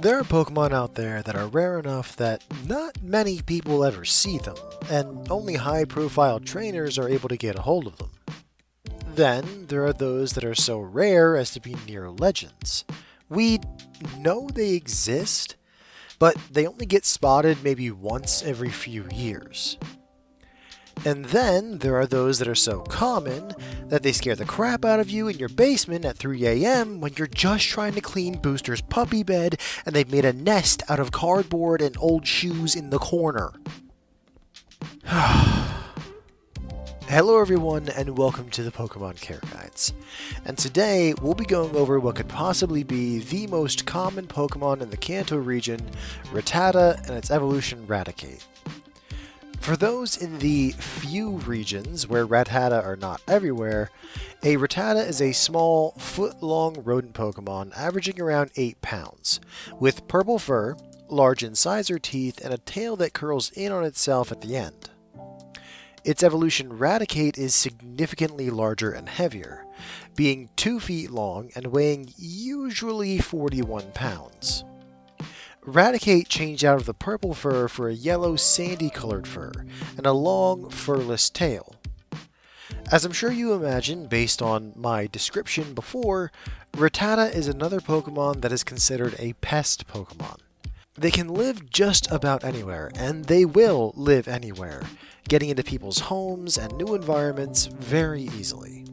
There are Pokemon out there that are rare enough that not many people ever see them, and only high-profile trainers are able to get a hold of them. Then, there are those that are so rare as to be near legends. We know they exist, but they only get spotted maybe once every few years. And then there are those that are so common that they scare the crap out of you in your basement at 3 a.m. when you're just trying to clean Booster's puppy bed and they've made a nest out of cardboard and old shoes in the corner. Hello everyone and welcome to the Pokemon Care Guides. And today we'll be going over what could possibly be the most common Pokemon in the Kanto region, Ratata and its evolution Raticate. For those in the few regions where Ratata are not everywhere, a Ratata is a small, foot-long rodent Pokemon averaging around 8 pounds, with purple fur, large incisor teeth, and a tail that curls in on itself at the end. Its evolution Raticate is significantly larger and heavier, being 2 feet long and weighing usually 41 pounds. Raticate changed out of the purple fur for a yellow sandy-colored fur and a long, furless tail. As I'm sure you imagine based on my description before, Ratata is another Pokemon that is considered a pest Pokemon. They can live just about anywhere, and they will live anywhere, getting into people's homes and new environments very easily.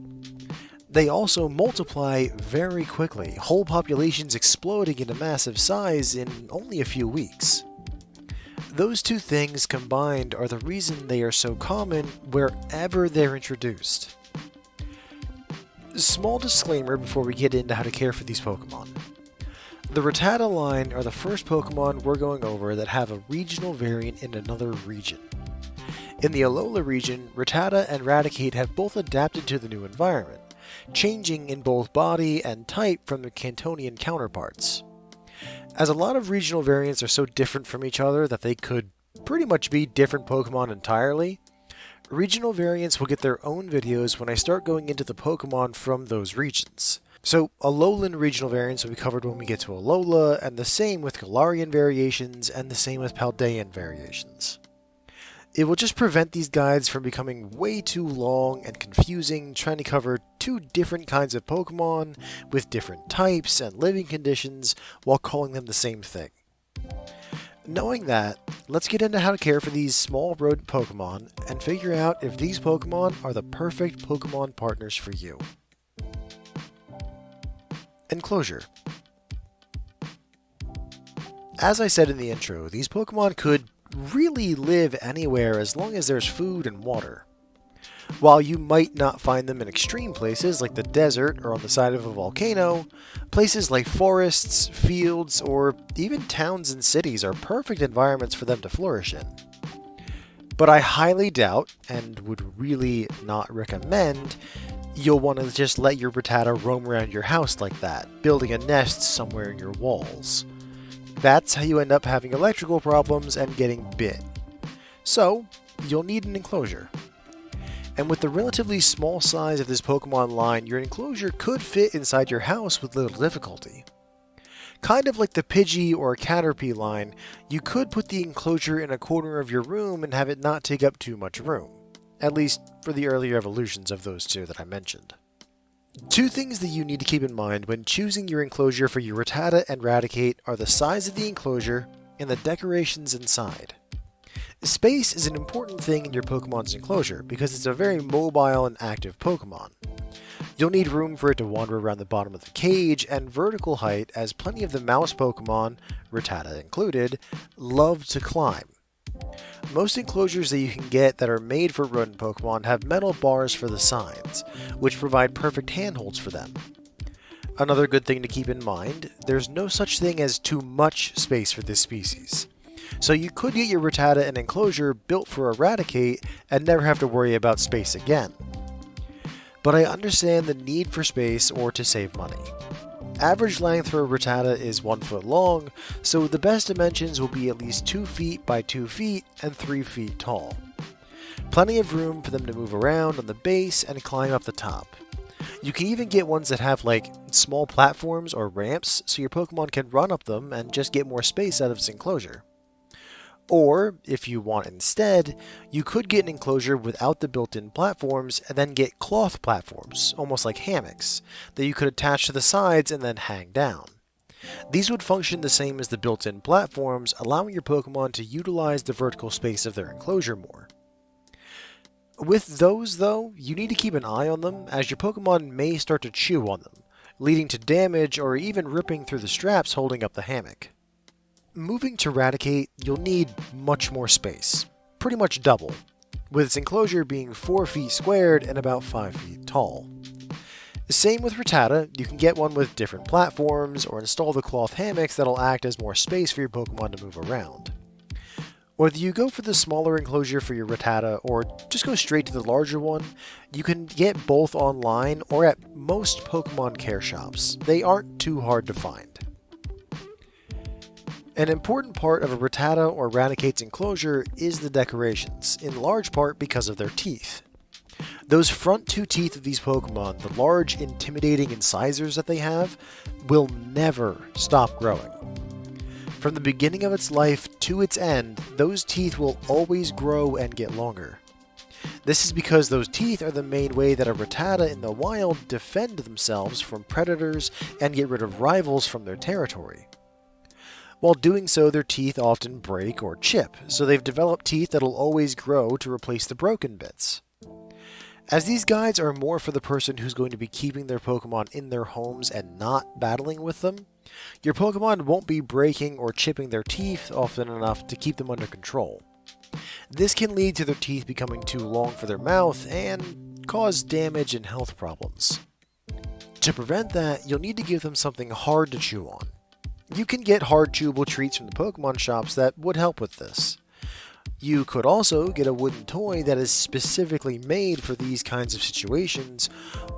They also multiply very quickly, whole populations exploding into massive size in only a few weeks. Those two things combined are the reason they are so common wherever they're introduced. Small disclaimer before we get into how to care for these Pokemon. The Ratata line are the first Pokemon we're going over that have a regional variant in another region. In the Alola region, Ratata and Raticate have both adapted to the new environment, changing in both body and type from their Cantonian counterparts. As a lot of regional variants are so different from each other that they could pretty much be different Pokemon entirely, regional variants will get their own videos when I start going into the Pokemon from those regions. So, Alolan regional variants will be covered when we get to Alola, and the same with Galarian variations, and the same with Paldean variations. It will just prevent these guides from becoming way too long and confusing trying to cover two different kinds of Pokemon with different types and living conditions while calling them the same thing. Knowing that, let's get into how to care for these small rodent Pokemon and figure out if these Pokemon are the perfect Pokemon partners for you. Enclosure. As I said in the intro, these Pokemon could really live anywhere as long as there's food and water. While you might not find them in extreme places like the desert or on the side of a volcano, places like forests, fields, or even towns and cities are perfect environments for them to flourish in. But I highly doubt, and would really not recommend, you'll want to just let your Ratata roam around your house like that, building a nest somewhere in your walls. That's how you end up having electrical problems and getting bit. So, you'll need an enclosure. And with the relatively small size of this Pokemon line, your enclosure could fit inside your house with little difficulty. Kind of like the Pidgey or Caterpie line, you could put the enclosure in a corner of your room and have it not take up too much room. At least for the earlier evolutions of those two that I mentioned. Two things that you need to keep in mind when choosing your enclosure for your Ratata and Raticate are the size of the enclosure and the decorations inside. Space is an important thing in your Pokemon's enclosure because it's a very mobile and active Pokemon. You'll need room for it to wander around the bottom of the cage and vertical height as plenty of the mouse Pokemon, Ratata included, love to climb. Most enclosures that you can get that are made for rodent Pokemon have metal bars for the sides, which provide perfect handholds for them. Another good thing to keep in mind, there's no such thing as too much space for this species. So you could get your Ratata an enclosure built for Raticate and never have to worry about space again. But I understand the need for space or to save money. Average length for a Ratata is 1 foot long, so the best dimensions will be at least 2 feet by 2 feet and 3 feet tall. Plenty of room for them to move around on the base and climb up the top. You can even get ones that have like small platforms or ramps so your Pokemon can run up them and just get more space out of its enclosure. Or, if you want instead, you could get an enclosure without the built-in platforms and then get cloth platforms, almost like hammocks, that you could attach to the sides and then hang down. These would function the same as the built-in platforms, allowing your Pokemon to utilize the vertical space of their enclosure more. With those, though, you need to keep an eye on them, as your Pokemon may start to chew on them, leading to damage or even ripping through the straps holding up the hammock. Moving to Raticate, you'll need much more space, pretty much double, with its enclosure being 4 feet squared and about 5 feet tall. Same with Ratata, you can get one with different platforms or install the cloth hammocks that'll act as more space for your Pokemon to move around. Whether you go for the smaller enclosure for your Ratata or just go straight to the larger one, you can get both online or at most Pokemon care shops. They aren't too hard to find. An important part of a Ratata or Raticate's enclosure is the decorations, in large part because of their teeth. Those front 2 teeth of these Pokemon, the large, intimidating incisors that they have, will never stop growing. From the beginning of its life to its end, those teeth will always grow and get longer. This is because those teeth are the main way that a Ratata in the wild defend themselves from predators and get rid of rivals from their territory. While doing so, their teeth often break or chip, so they've developed teeth that'll always grow to replace the broken bits. As these guides are more for the person who's going to be keeping their Pokemon in their homes and not battling with them, your Pokemon won't be breaking or chipping their teeth often enough to keep them under control. This can lead to their teeth becoming too long for their mouth and cause damage and health problems. To prevent that, you'll need to give them something hard to chew on. You can get hard chewable treats from the Pokemon shops that would help with this. You could also get a wooden toy that is specifically made for these kinds of situations,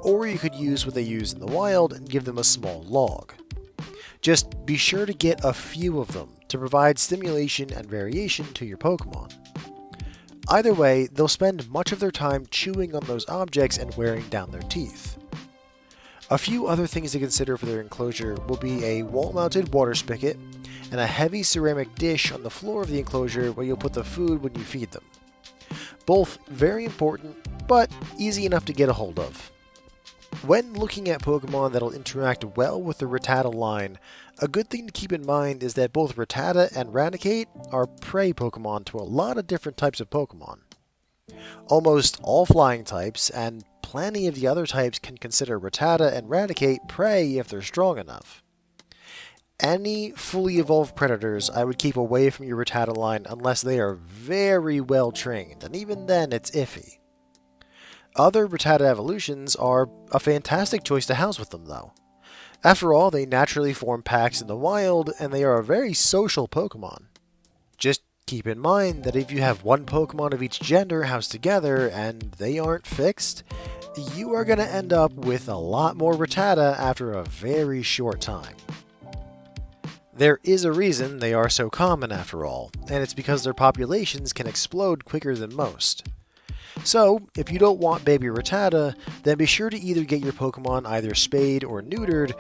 or you could use what they use in the wild and give them a small log. Just be sure to get a few of them to provide stimulation and variation to your Pokemon. Either way, they'll spend much of their time chewing on those objects and wearing down their teeth. A few other things to consider for their enclosure will be a wall-mounted water spigot and a heavy ceramic dish on the floor of the enclosure where you'll put the food when you feed them. Both very important, but easy enough to get a hold of. When looking at Pokemon that'll interact well with the Ratata line, a good thing to keep in mind is that both Ratata and Raticate are prey Pokemon to a lot of different types of Pokemon. Almost all flying types, and plenty of the other types, can consider Ratata and Raticate prey if they're strong enough. Any fully evolved predators I would keep away from your Ratata line unless they are very well trained, and even then it's iffy. Other Ratata evolutions are a fantastic choice to house with them though. After all, they naturally form packs in the wild, and they are a very social Pokemon. Just keep in mind that if you have one Pokemon of each gender housed together and they aren't fixed, you are going to end up with a lot more Ratata after a very short time. There is a reason they are so common after all, and it's because their populations can explode quicker than most. So, if you don't want baby Ratata, then be sure to either get your Pokemon either spayed or neutered,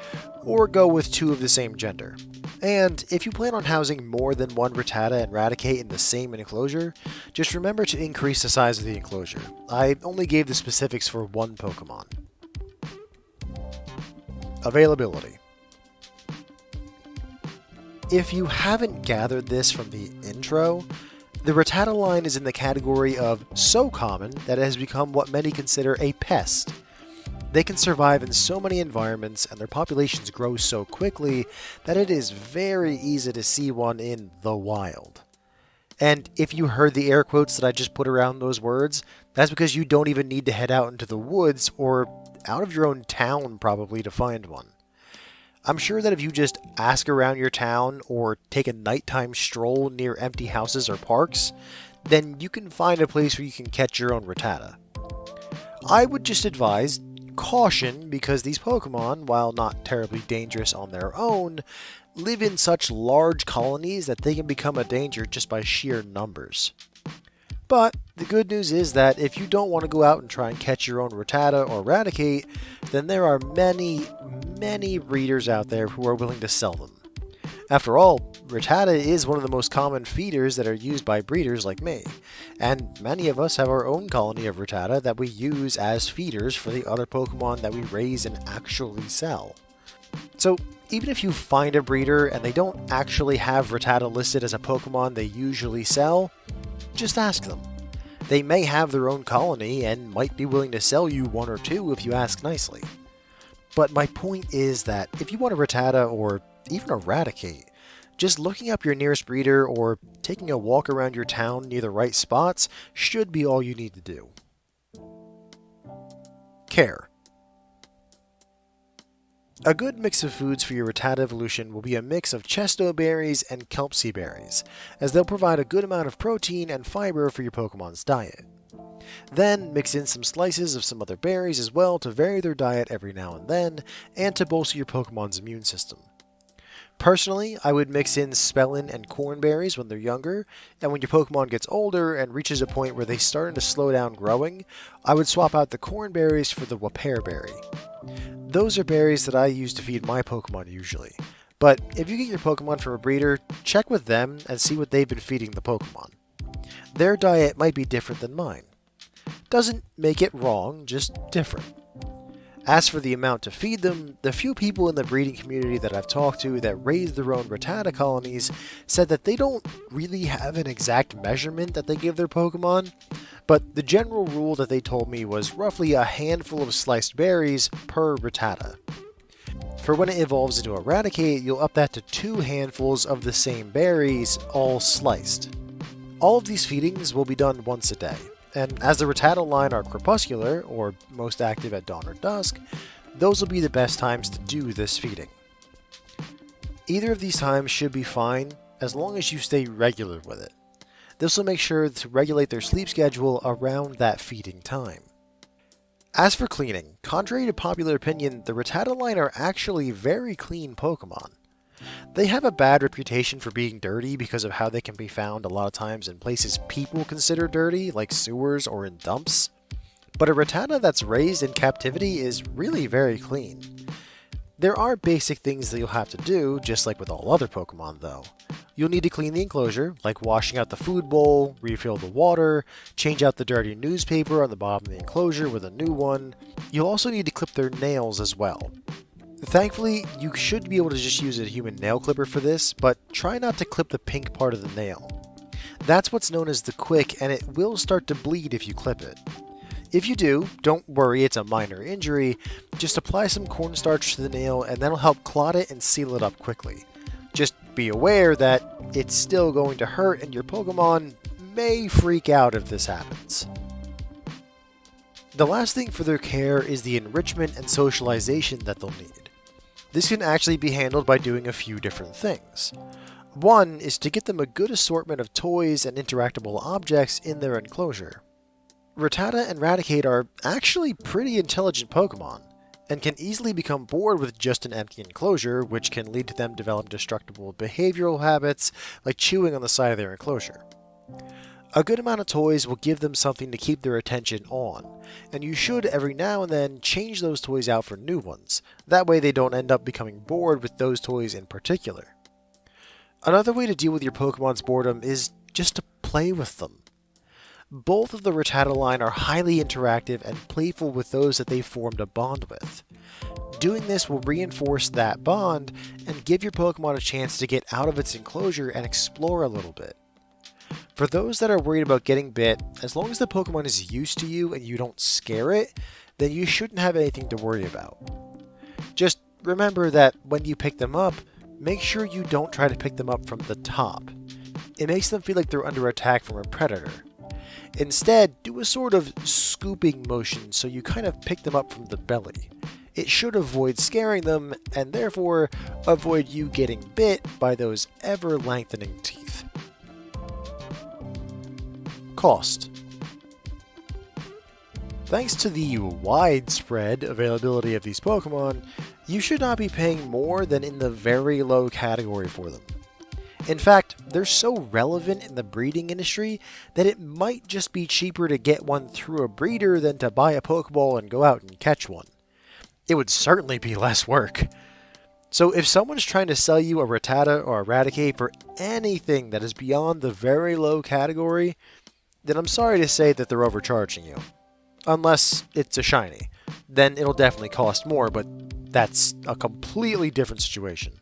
or go with 2 of the same gender. And if you plan on housing more than one Ratata and Raticate in the same enclosure, just remember to increase the size of the enclosure. I only gave the specifics for one Pokemon. Availability. If you haven't gathered this from the intro, the Ratata line is in the category of so common that it has become what many consider a pest. They can survive in so many environments and their populations grow so quickly that it is very easy to see one in the wild. And if you heard the air quotes that I just put around those words, that's because you don't even need to head out into the woods or out of your own town probably to find one. I'm sure that if you just ask around your town or take a nighttime stroll near empty houses or parks, then you can find a place where you can catch your own Ratata. I would just advise caution because these Pokemon, while not terribly dangerous on their own, live in such large colonies that they can become a danger just by sheer numbers. But The good news is that if you don't want to go out and try and catch your own Ratata or Raticate, then there are many breeders out there who are willing to sell them. After all, Ratata is one of the most common feeders that are used by breeders like me, and many of us have our own colony of Ratata that we use as feeders for the other Pokemon that we raise and actually sell. So, even if you find a breeder and they don't actually have Ratata listed as a Pokemon they usually sell, just ask them. They may have their own colony and might be willing to sell you one or two if you ask nicely. But my point is that if you want a Ratata or even a Raticate, just looking up your nearest breeder or taking a walk around your town near the right spots should be all you need to do. Care. A good mix of foods for your Ratata evolution will be a mix of Chesto berries and Kelpsie berries, as they'll provide a good amount of protein and fiber for your Pokemon's diet. Then mix in some slices of some other berries as well to vary their diet every now and then, and to bolster your Pokemon's immune system. Personally, I would mix in Spellin and corn berries when they're younger, and when your Pokemon gets older and reaches a point where they're starting to slow down growing, I would swap out the corn berries for the Wapare berry. Those are berries that I use to feed my Pokemon usually, but if you get your Pokemon from a breeder, check with them and see what they've been feeding the Pokemon. Their diet might be different than mine. Doesn't make it wrong, just different. As for the amount to feed them, the few people in the breeding community that I've talked to that raise their own Ratata colonies said that they don't really have an exact measurement that they give their Pokemon, but the general rule that they told me was roughly a handful of sliced berries per Ratata. For when it evolves into a Raticate, you'll up that to 2 handfuls of the same berries, all sliced. All of these feedings will be done once a day. And as the Ratata line are crepuscular, or most active at dawn or dusk, those will be the best times to do this feeding. Either of these times should be fine, as long as you stay regular with it. This will make sure to regulate their sleep schedule around that feeding time. As for cleaning, contrary to popular opinion, the Ratata line are actually very clean Pokemon. They have a bad reputation for being dirty because of how they can be found a lot of times in places people consider dirty, like sewers or in dumps. But a Ratata that's raised in captivity is really very clean. There are basic things that you'll have to do, just like with all other Pokemon though. You'll need to clean the enclosure, like washing out the food bowl, refill the water, change out the dirty newspaper on the bottom of the enclosure with a new one. You'll also need to clip their nails as well. Thankfully, you should be able to just use a human nail clipper for this, but try not to clip the pink part of the nail. That's what's known as the quick, and it will start to bleed if you clip it. If you do, don't worry, it's a minor injury. Just apply some cornstarch to the nail and that'll help clot it and seal it up quickly. Just be aware that it's still going to hurt and your Pokemon may freak out if this happens. The last thing for their care is the enrichment and socialization that they'll need. This can actually be handled by doing a few different things. One is to get them a good assortment of toys and interactable objects in their enclosure. Ratata and Raticate are actually pretty intelligent Pokemon, and can easily become bored with just an empty enclosure, which can lead to them developing destructible behavioral habits like chewing on the side of their enclosure. A good amount of toys will give them something to keep their attention on, and you should every now and then change those toys out for new ones. That way they don't end up becoming bored with those toys in particular. Another way to deal with your Pokemon's boredom is just to play with them. Both of the Ratata line are highly interactive and playful with those that they've formed a bond with. Doing this will reinforce that bond and give your Pokemon a chance to get out of its enclosure and explore a little bit. For those that are worried about getting bit, as long as the Pokemon is used to you and you don't scare it, then you shouldn't have anything to worry about. Just remember that when you pick them up, make sure you don't try to pick them up from the top. It makes them feel like they're under attack from a predator. Instead, do a sort of scooping motion so you kind of pick them up from the belly. It should avoid scaring them, and therefore avoid you getting bit by those ever-lengthening teeth. Cost. Thanks to the widespread availability of these Pokemon, you should not be paying more than in the very low category for them. In fact, they're so relevant in the breeding industry that it might just be cheaper to get one through a breeder than to buy a Pokeball and go out and catch one. It would certainly be less work. So if someone's trying to sell you a Ratata or a Raticate for anything that is beyond the very low category, then I'm sorry to say that they're overcharging you. Unless it's a shiny. Then it'll definitely cost more, but that's a completely different situation.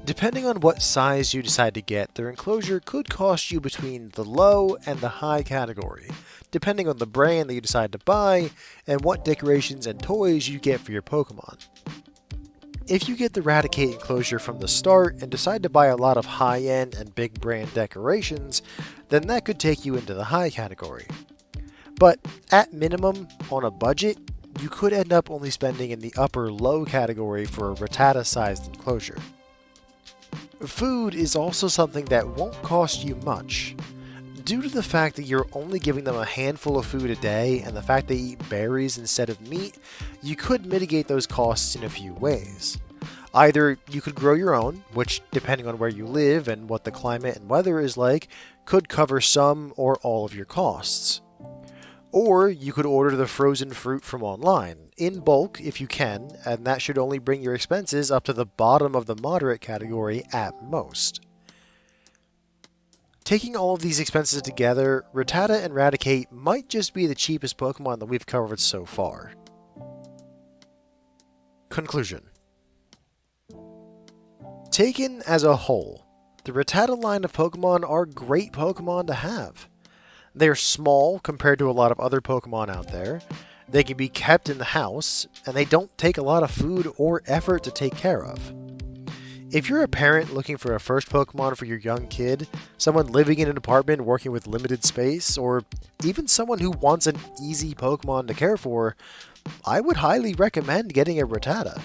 Depending on what size you decide to get, their enclosure could cost you between the low and the high category, depending on the brand that you decide to buy and what decorations and toys you get for your Pokemon. If you get the Raticate enclosure from the start and decide to buy a lot of high-end and big brand decorations, then that could take you into the high category. But at minimum, on a budget, you could end up only spending in the upper low category for a Rattata-sized enclosure. Food is also something that won't cost you much. Due to the fact that you're only giving them a handful of food a day and the fact they eat berries instead of meat, you could mitigate those costs in a few ways. Either you could grow your own, which, depending on where you live and what the climate and weather is like, could cover some or all of your costs. Or you could order the frozen fruit from online, in bulk if you can, and that should only bring your expenses up to the bottom of the moderate category at most. Taking all of these expenses together, Ratata and Raticate might just be the cheapest Pokemon that we've covered so far. Conclusion. Taken as a whole, the Ratata line of Pokemon are great Pokemon to have. They're small compared to a lot of other Pokemon out there, they can be kept in the house, and they don't take a lot of food or effort to take care of. If you're a parent looking for a first Pokemon for your young kid, someone living in an apartment working with limited space, or even someone who wants an easy Pokemon to care for, I would highly recommend getting a Ratata.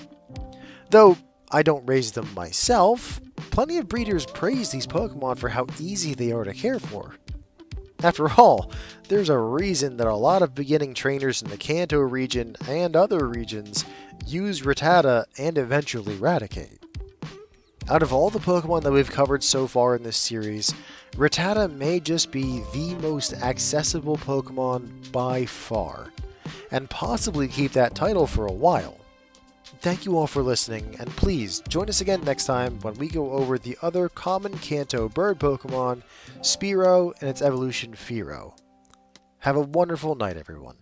Though I don't raise them myself, plenty of breeders praise these Pokemon for how easy they are to care for. After all, there's a reason that a lot of beginning trainers in the Kanto region and other regions use Ratata and eventually Raticate. Out of all the Pokemon that we've covered so far in this series, Ratata may just be the most accessible Pokemon by far, and possibly keep that title for a while. Thank you all for listening, and please join us again next time when we go over the other common Kanto bird Pokemon, Spearow and its evolution Fearow. Have a wonderful night, everyone.